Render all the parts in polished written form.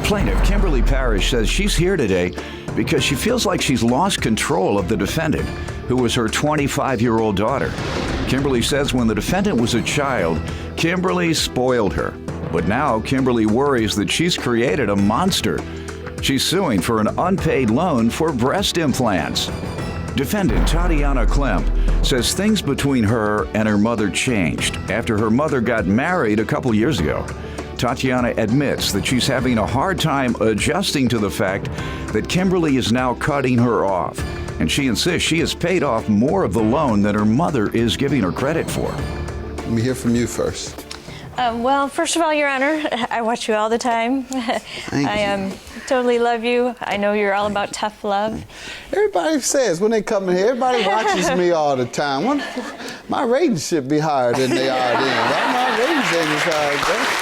Plaintiff Kimberly Parrish says she's here today because she feels like she's lost control of the defendant, who was her 25-year-old daughter. Kimberly says when the defendant was a child, Kimberly spoiled her. But now Kimberly worries that she's created a monster. She's suing for an unpaid loan for breast implants. Defendant Tatiana Klemp says things between her and her mother changed after her mother got married a couple years ago. Tatiana admits that she's having a hard time adjusting to the fact that Kimberly is now cutting her off, and she insists she has paid off more of the loan than her mother is giving her credit for. Let me hear from you first. Well, first of all, Your Honor, I watch you all the time. I totally love you. I know you're all about tough love. Everybody says when they come in here, everybody watches me all the time. My ratings should be higher than they are then. Why my ratings ain't as high?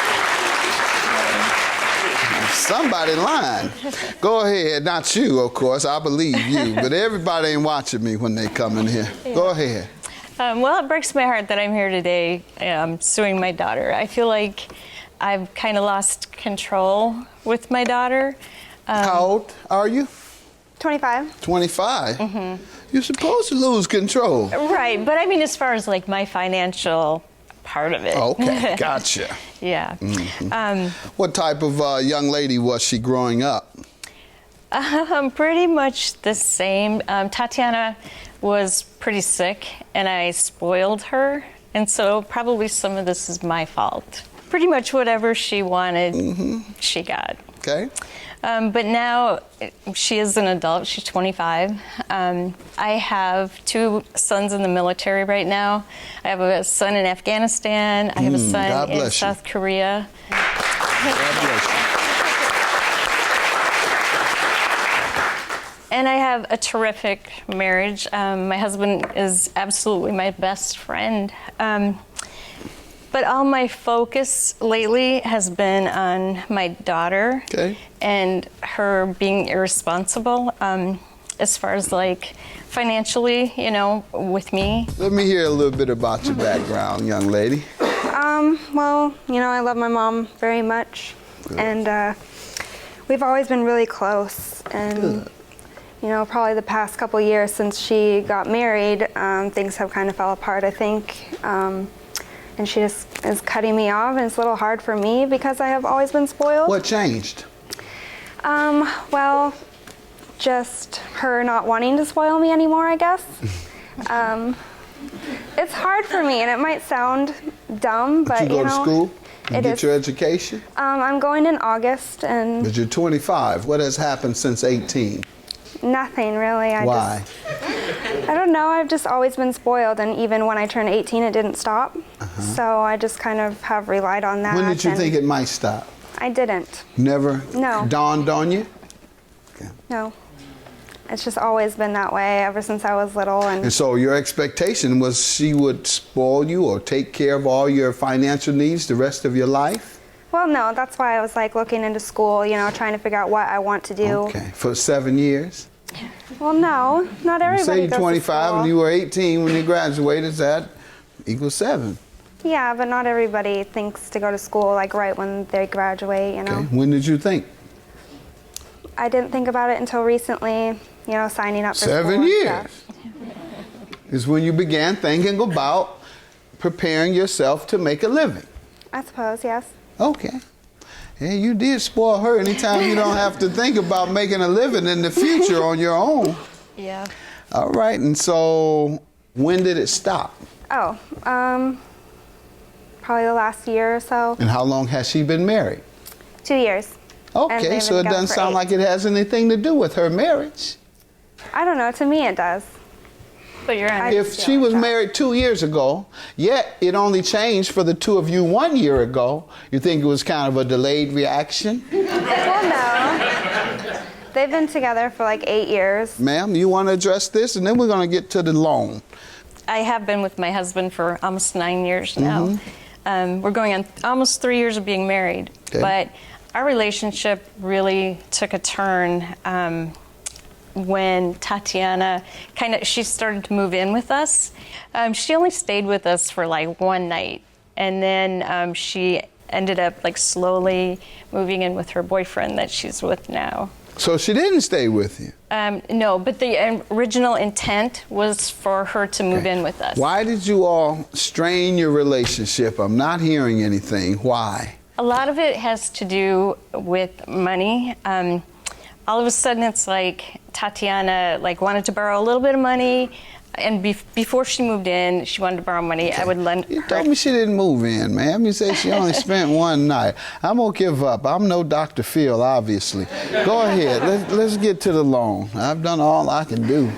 Somebody lying. Go ahead. Not you, of course. I believe you. But everybody ain't watching me when they come in here. Yeah. Go ahead. Well, it breaks my heart that I'm here today suing my daughter. I feel like I've kind of lost control with my daughter. How old are you? 25. 25? Mm-hmm. You're supposed to lose control. Right, but I mean as far as like my financial part of it. Okay, gotcha. Yeah. Mm-hmm. What type of young lady was she growing up? Pretty much the same. Tatiana was pretty sick, and I spoiled her, and so probably some of this is my fault. Pretty much whatever she wanted, she got. Okay. But now she is an adult. She's 25. I have 2 sons in the military right now. I have a son in Afghanistan. I have a son in South Korea. God bless you. And I have a terrific marriage. My husband is absolutely my best friend. But all my focus lately has been on my daughter and her being irresponsible as far as like financially, you know, with me. Let me hear a little bit about your background, young lady. Well, you know, I love my mom very much. Good. And we've always been really close. And good. You know, probably the past couple years since she got married, things have kind of fell apart, I think. And she just is cutting me off, and it's a little hard for me because I have always been spoiled. What changed? Well, just her not wanting to spoil me anymore, I guess. It's hard for me, and it might sound dumb, but you go you know, to school? You get your education? I'm going in August, and... But you're 25. What has happened since 18? Nothing, really. Why? I don't know. I've just always been spoiled, and even when I turned 18, it didn't stop. So I just kind of have relied on that. When did you think it might stop? I didn't. Never No. dawned on you? Okay. No. It's just always been that way ever since I was little. And so your expectation was she would spoil you or take care of all your financial needs the rest of your life? Well, no. That's why I was like looking into school, you know, trying to figure out what I want to do. Okay. For 7 years? Well, no. Not everybody You say you're goes 25 to school. and you were 18 when you graduated. That equals 7. Yeah, but not everybody thinks to go to school like right when they graduate, you know. Okay. When did you think? I didn't think about it until recently, you know, signing up for 7 school. years is when you began thinking about preparing yourself to make a living. I suppose, yes. Okay. Yeah, you did spoil her anytime you don't have to think about making a living in the future on your own. Yeah. All right, and so when did it stop? Oh, probably the last year or so. And how long has she been married? 2 years. Okay, so it doesn't sound like it has anything to do with her marriage. I don't know, to me it does. But you're on. If she was married 2 years ago, yet it only changed for the 2 of you 1 year ago, you think it was kind of a delayed reaction? Well, no. They've been together for like 8 years. Ma'am, you want to address this? And then we're going to get to the loan. I have been with my husband for almost 9 years now. We're going on almost 3 years of being married. Okay. But our relationship really took a turn when Tatiana she started to move in with us. She only stayed with us for like one night, and then she ended up like slowly moving in with her boyfriend that she's with now. So she didn't stay with you? No, but the original intent was for her to move in with us. Why did you all strain your relationship? I'm not hearing anything. Why? A lot of it has to do with money. All of a sudden, it's like Tatiana wanted to borrow a little bit of money, and before she moved in, she wanted to borrow money. Okay. I would lend her. You told me she didn't move in, man. You say she only spent one night. I'm gonna give up. I'm no Dr. Phil, obviously. Go ahead. Let's get to the loan. I've done all I can do.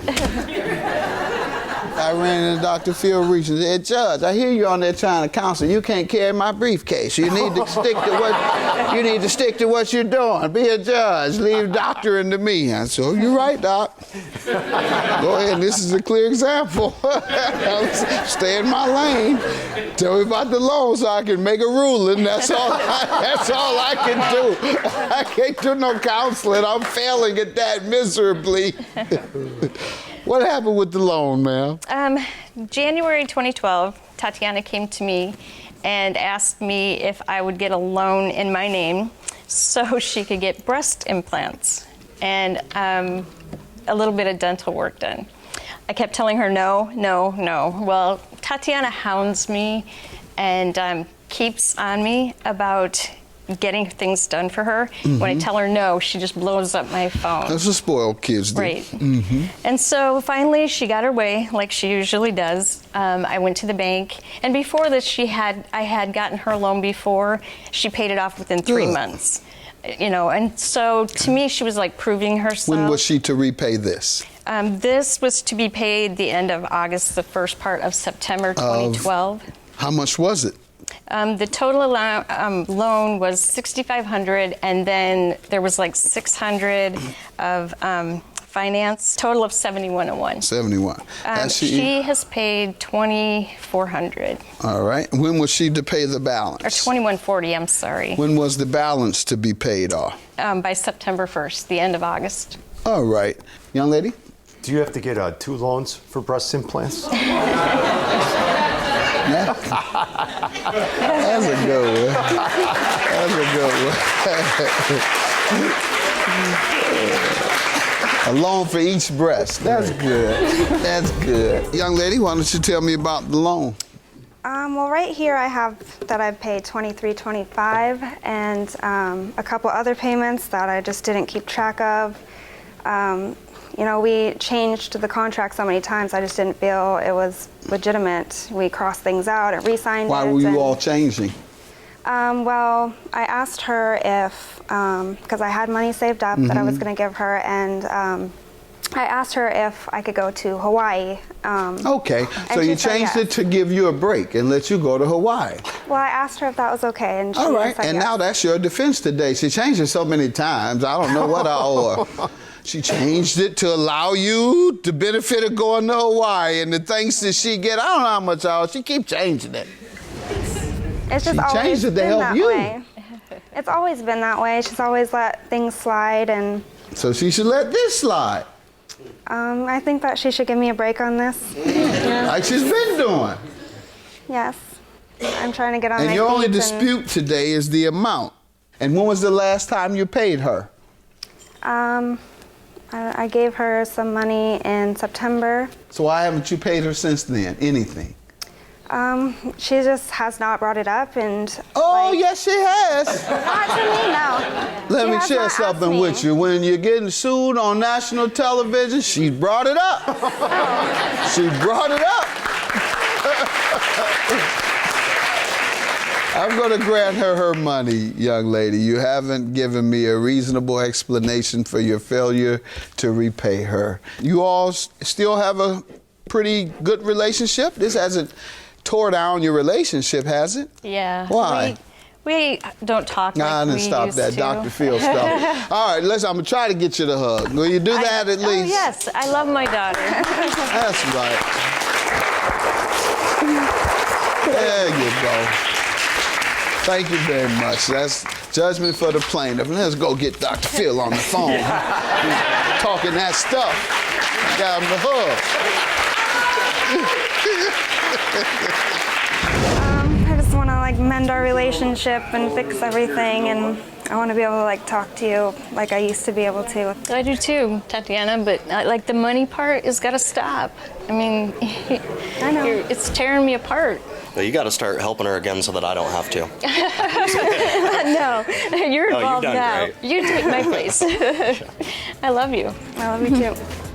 I ran into Dr. Phil Reach and said, Judge, I hear you on there trying to counsel. You can't carry my briefcase. You need to stick to what you're doing. Be a judge. Leave doctoring to me. I said, oh, you're right, Doc. Go ahead. This is a clear example. Stay in my lane. Tell me about the loan so I can make a ruling. That's all I can do. I can't do no counseling. I'm failing at that miserably. What happened with the loan, ma'am? January 2012, Tatiana came to me and asked me if I would get a loan in my name so she could get breast implants and a little bit of dental work done. I kept telling her no, no, no. Well, Tatiana hounds me and keeps on me about getting things done for her. Mm-hmm. When I tell her no, she just blows up my phone. That's what spoiled kids do. Right. Mm-hmm. And so finally she got her way, like she usually does. I went to the bank, and before this I had gotten her loan before. She paid it off within 3 months. And so to me she was like proving herself. When was she to repay this? This was to be paid the end of August, the first part of September 2012. How much was it? The total loan was $6,500, and then there was like $600 of finance. Total of $7,101. $71. She has paid $2,400. All right. When was she to pay the balance? Or $2,140. I'm sorry. When was the balance to be paid off? By September 1st, the end of August. All right, young lady. Do you have to get 2 loans for breast implants? That's a good one. That's a good one. A loan for each breast. That's good. That's good. Young lady, why don't you tell me about the loan? Well, right here I have that I've paid $23.25 and a couple other payments that I just didn't keep track of. We changed the contract so many times, I just didn't feel it was legitimate. We crossed things out and re-signed it. Why were you all changing? Well, I asked her if, because I had money saved up that I was going to give her, and I asked her if I could go to Hawaii. Okay, so you changed it to give you a break and let you go to Hawaii. Well, I asked her if that was okay, and she all right, said and yes. now that's your defense today. She changed it so many times, I don't know what I owe her. She changed it to allow you the benefit of going to Hawaii, and the things that she get, I don't know how much I owe. She keeps changing it. It's just always changed it to been help that you. way. It's always been that way. She's always let things slide, and so she should let this slide. I think that she should give me a break on this. Yeah. Like she's been doing. Yes. I'm trying to get on my feet. And your only dispute today is the amount. And when was the last time you paid her? I gave her some money in September. So why haven't you paid her since then? Anything? She just has not brought it up, and yes, she has. not to me, no. Let me share something with you. When you're getting sued on national television, she brought it up. Oh. She brought it up. I'm going to grant her money, young lady. You haven't given me a reasonable explanation for your failure to repay her. You all still have a pretty good relationship? This hasn't tore down your relationship, has it? Yeah. Why? We don't talk like I didn't stop that to. Dr. Phil stuff. All right, I'm going to try to get you to hug. Will you do that at least? Oh, yes. I love my daughter. That's right. There you go. Thank you very much. That's judgment for the plaintiff. Let's go get Dr. Phil on the phone. Talking that stuff. Got him the hug. I just want to mend our relationship and fix everything, and I want to be able to like talk to you like I used to be able to. I do too, Tatiana, but like the money part has got to stop. I mean, I know. It's tearing me apart. Well, you got to start helping her again so that I don't have to. No, you're No, you've involved done now. great. You take my place. I love you. I love you too.